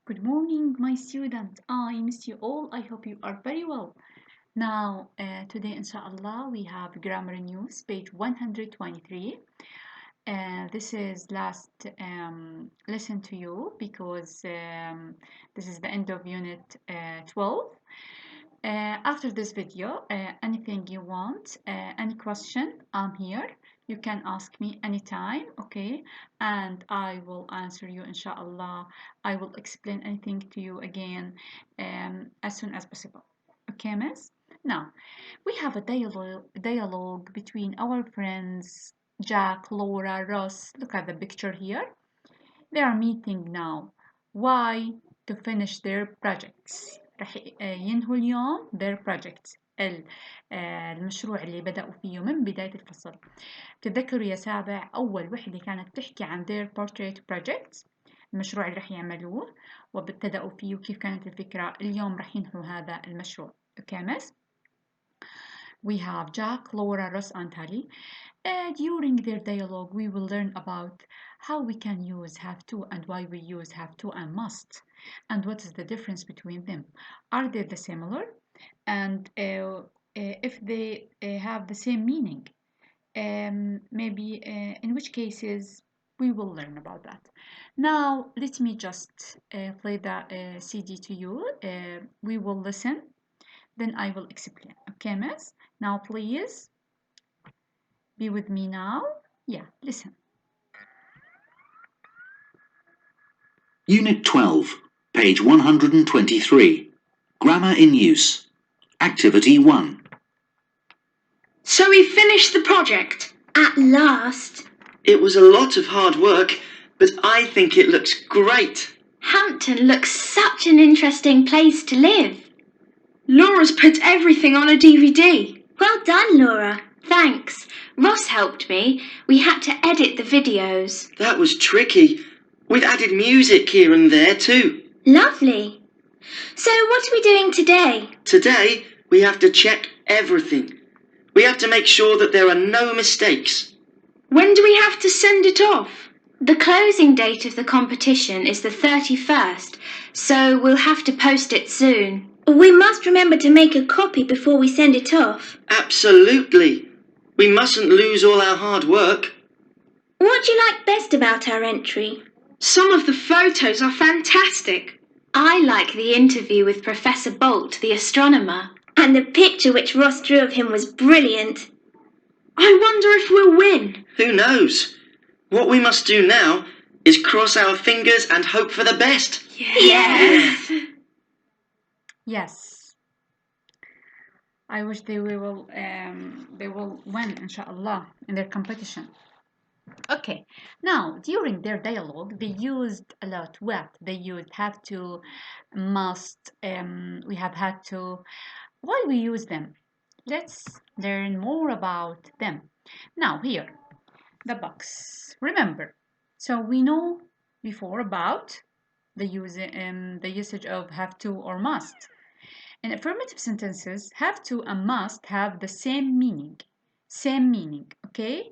Good morning, my student. I miss you all. I hope you are very well. Now, today, inshallah, we have grammar news, page 123. This is last lesson to you because this is the end of unit 12. After this video, anything you want, any question, I'm here. You can ask me anytime, okay? And I will answer you, inshallah. I will explain anything to you again as soon as possible. Okay, miss? Now, we have a dialogue between our friends Jack, Laura, Ross. Look at the picture here. They are meeting now. Why? To finish their projects. رح ينهوا اليوم their projects. المشروع اللي بدأوا فيه من بداية الفصل. تذكروا يا سابع أول وحدة كانت تحكي عن their portrait projects، المشروع اللي رح يعملوه وابتدأوا فيه وكيف كانت الفكرة. اليوم رح ينهوا هذا المشروع. Okay, miss? We have Jack, Laura, Ross, and Tally. During their dialogue, we will learn about how we can use have to and why we use have to and must, and what is the difference between them. Are they the similar? And if they have the same meaning, maybe in which cases we will learn about that. Now, let me just play the CD to you. We will listen, then I will explain. Okay, miss? Now, please be with me now. Yeah, listen. Unit 12, page 123. Grammar in use. Activity 1. So we finished the project. At last. It was a lot of hard work, but I think it looks great. Hampton looks such an interesting place to live. Laura's put everything on a DVD. Well done, Laura. Thanks. Ross helped me. We had to edit the videos. That was tricky. We've added music here and there too. Lovely. So what are we doing today? Today, we have to check everything. We have to make sure that there are no mistakes. When do we have to send it off? The closing date of the competition is the 31st, so we'll have to post it soon. We must remember to make a copy before we send it off. Absolutely. We mustn't lose all our hard work. What do you like best about our entry? Some of the photos are fantastic. I like the interview with Professor Bolt, the astronomer. And the picture which Ross drew of him was brilliant. I wonder if we'll win. Who knows? What we must do now is cross our fingers and hope for the best. Yes. Yes. I wish they will win, inshallah, in their competition. Okay, now during their dialogue, they used a lot. What? They used have to, must, we have had to. Why we use them? Let's learn more about them. Now here, the box. Remember, so we know before about the usage of have to or must. In affirmative sentences, have to and must have the same meaning. Same meaning, okay?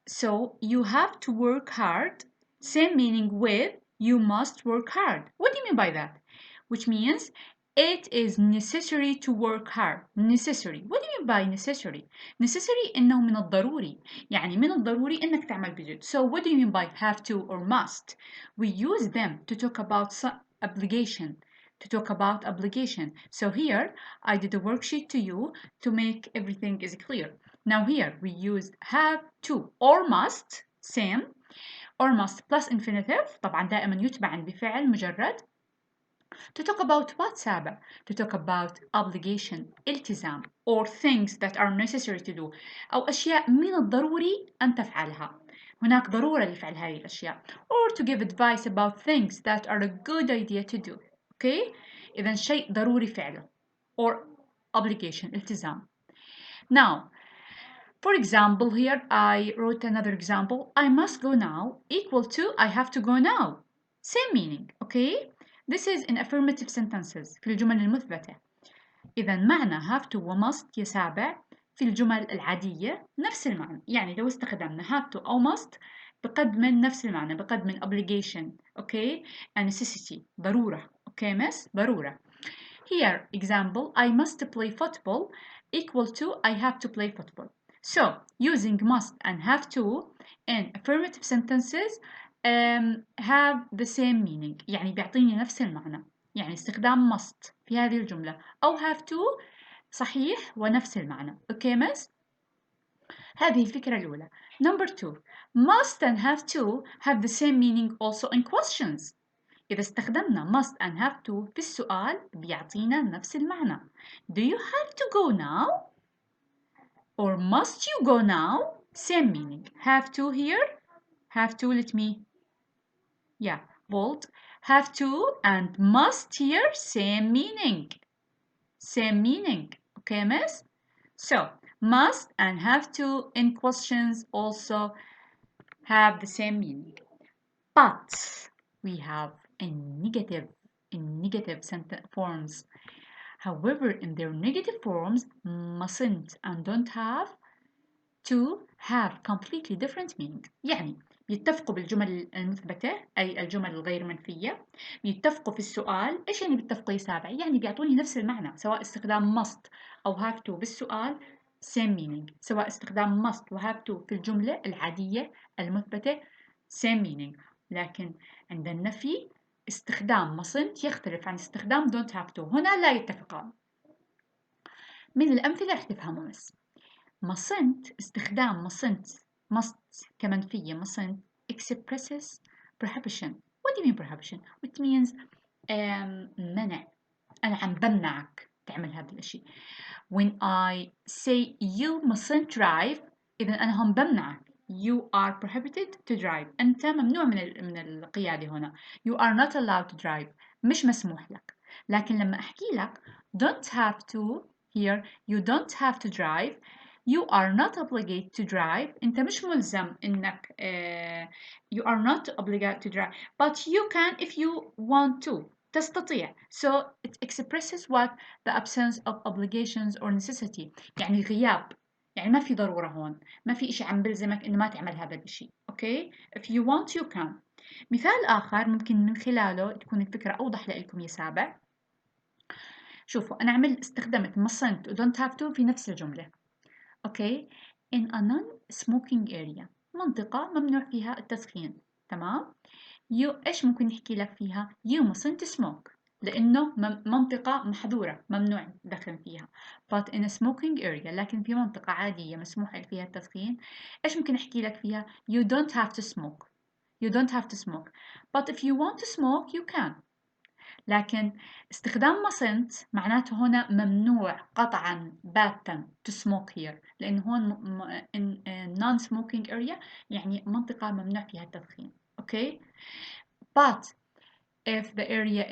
So you have to work hard, same meaning with you must work hard. What do you mean by that? Which means it is necessary to work hard. Necessary. What do you mean by necessary? Necessary إنه من الضروري. يعني من الضروري إنك تعمل بجد. So what do you mean by have to or must? We use them to talk about obligation. So here I did a worksheet to you to make everything is clear. Now here we use have to or must, same, or must plus infinitive، طبعا دائما يتبع بفعل مجرد. To talk about what سابع? To talk about obligation, التزام, or things that are necessary to do، أو أشياء من الضروري أن تفعلها. هناك ضرورة لفعل هذه الأشياء. Or to give advice about things that are a good idea to do. Okay? إذا شيء ضروري فعله. Or obligation, التزام. Now, for example, here I wrote another example. I must go now equal to I have to go now. Same meaning, okay? This is in affirmative sentences في الجمل المثبتة. إذا معنى have to و must يا سابع في الجمل العادية نفس المعنى. يعني لو استخدمنا have to أو must بقد من نفس المعنى، بقد من obligation. okay, a necessity ضرورة. okay miss ضرورة. Here example, I must play football equal to I have to play football. So using must and have to in affirmative sentences have the same meaning. يعني بيعطيني نفس المعنى. يعني استخدام must في هذه الجملة أو have to صحيح ونفس المعنى. okay miss. هذه الفكرة الأولى. Number 2, must and have to have the same meaning also in questions. إذا استخدمنا must and have to في السؤال بيعطينا نفس المعنى. Do you have to go now? Or must you go now? Same meaning. Have to here. Have to, let me, yeah, bold. Have to and must here, same meaning. Same meaning. Okay, miss? So, must and have to in questions also have the same meaning. But we have in negative sentence forms. However, in their negative forms, mustn't and don't have to have completely different meaning. يعني بيتفقوا بالجمل المثبتة أي الجمل الغير منفية، بيتفقوا في السؤال. إيش يعني بيتفقوا يا سابع؟ يعني بيعطوني نفس المعنى، سواء استخدام must أو have to بالسؤال same meaning، سواء استخدام must و have to في الجملة العادية المثبتة same meaning. لكن عند النفي استخدام mustn't يختلف عن استخدام don't have to، هنا لا يتفقان. من الأمثلة رح تفهموا بس. mustn't استخدام must كمنفية mustn't expresses prohibition. What do you mean prohibition? It means منع. أنا عم بمنعك تعمل هذا الشيء. When I say you mustn't drive إذا أنا هم بمنعك. You are prohibited to drive. أنت ممنوع من القيادة هنا. You are not allowed to drive. مش مسموح لك. لكن لما أحكي لك don't have to here you don't have to drive. You are not obligated to drive. أنت مش ملزم إنك you are not obligated to drive. But you can if you want to. تستطيع. So it expresses what the absence of obligations or necessity. يعني غياب. يعني ما في ضرورة هون. ما في إشي عم بلزمك إنه ما تعمل هذا الشيء. Okay? If you want you can. مثال آخر ممكن من خلاله تكون الفكرة أوضح لكم يا سابع. شوفوا أنا استخدمت mustn't و don't have to في نفس الجملة. Okay? In a non-smoking area. منطقة ممنوع فيها التدخين. تمام؟ إيش ممكن نحكي لك فيها؟ You mustn't smoke. لأنه منطقة محظورة ممنوع تدخن فيها. But in a smoking area لكن في منطقة عادية مسموح فيها التدخين. إيش ممكن أحكي لك فيها؟ You don't have to smoke. You don't have to smoke. But if you want to smoke you can. لكن استخدام mustn't معناته هنا ممنوع قطعا باتا to smoke here. لأنه هون in non-smoking area يعني منطقة ممنوع فيها التدخين. Okay? But if the area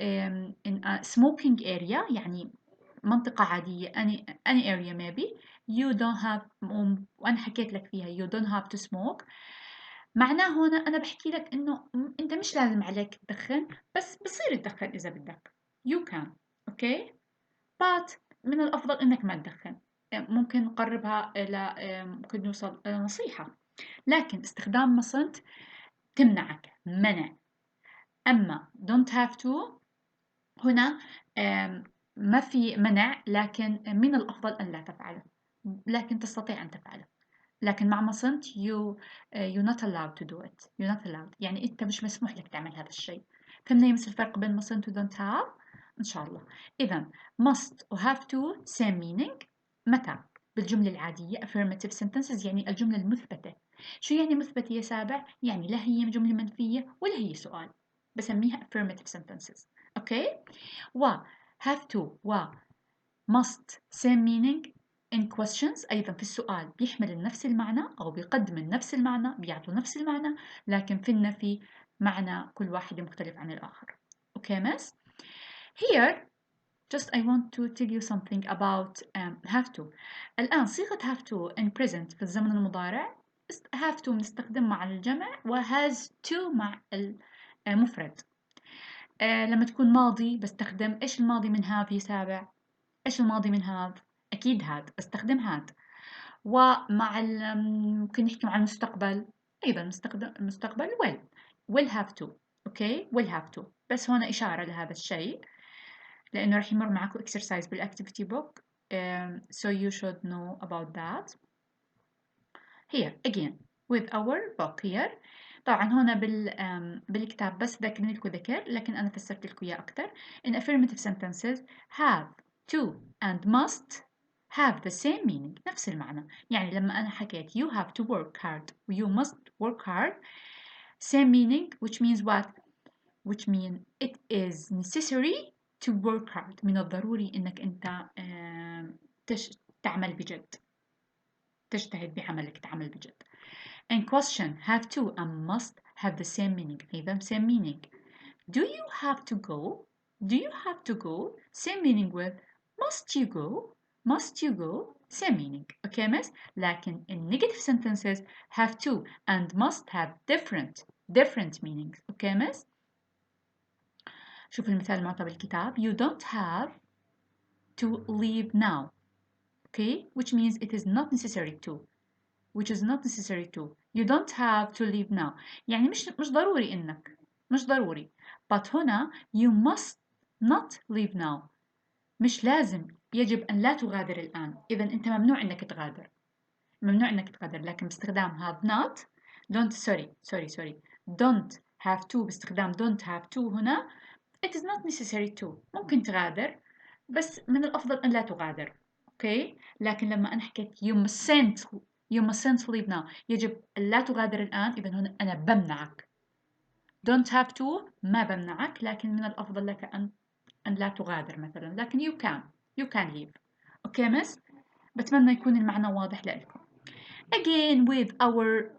in a smoking area يعني منطقة عادية any area maybe you don't have وأنا حكيت لك فيها you don't have to smoke معناه هنا أنا بحكي لك إنه أنت مش لازم عليك تدخن بس بصير تدخن إذا بدك you can okay but من الأفضل إنك ما تدخن. ممكن نقربها إلى ممكن نوصل إلى نصيحة. لكن استخدام mustn't تمنعك منع. أما don't have to هنا ما في منع لكن من الأفضل أن لا تفعله لكن تستطيع أن تفعله. لكن مع mustn't you're not allowed to do it. You're not allowed يعني أنت مش مسموح لك تعمل هذا الشيء. فهمنا يمس الفرق بين mustn't و don't have إن شاء الله. إذا must و have to same meaning متى؟ بالجملة العادية affirmative sentences يعني الجملة المثبتة. شو يعني مثبتة يا سابع؟ يعني لا هي جملة منفية ولا هي سؤال. بسميها affirmative sentences. okay و have to و must same meaning in questions أيضا في السؤال بيحمل نفس المعنى أو بيقدم نفس المعنى بيعطوا نفس المعنى لكن في النفي معنى كل واحد مختلف عن الآخر. okay miss. Here just I want to tell you something about have to. الآن صيغة have to in present في الزمن المضارع have to بنستخدم مع الجمع و has to مع المفرد. لما تكون ماضي بستخدم إيش الماضي من have يا سابع؟ إيش الماضي من have؟ أكيد had بستخدم had. ومع ممكن نحكي مع المستقبل أيضا مستقبل will have to. اوكي will have to. بس هون إشارة لهذا الشيء لأنه رح يمر معكم exercise بالactivity book, so you should know about that. Here again with our book here. طبعا هنا بالكتاب بس ذكرني لكم ذكر، لكن أنا فسرت لكم إياه أكتر. In affirmative sentences have, to and must have the same meaning. نفس المعنى. يعني لما أنا حكيت you have to work hard و you must work hard, same meaning, which means what? Which means it is necessary to work hard. من الضروري إنك أنت تعمل بجد، تجتهد بعملك، تعمل بجد. And question have to and must have the same meaning. أيضا same meaning. Do you have to go? Do you have to go? Same meaning with must you go? Must you go? Same meaning. Okay, miss? لكن in negative sentences have to and must have different meanings. Okay, miss? شوف المثال المعطى بالكتاب. You don't have to leave now. Okay, which means it is not necessary to. Which is not necessary to. You don't have to leave now. يعني مش ضروري إنك. مش ضروري. But هنا you must not leave now. مش لازم، يجب أن لا تغادر الآن. إذا أنت ممنوع إنك تغادر. ممنوع إنك تغادر، لكن باستخدام have not. Sorry. Don't have to باستخدام don't have to هنا. It is not necessary to. ممكن تغادر، بس من الأفضل أن لا تغادر. Okay. لكن لما أنا حكيت you mustn't leave now، يجب أن لا تغادر الآن، إذا هنا أنا بمنعك. don't have to ما بمنعك، لكن من الأفضل لك أن لا تغادر مثلا، لكن you can leave. Okay miss؟ بتمنى يكون المعنى واضح لكم. Again with our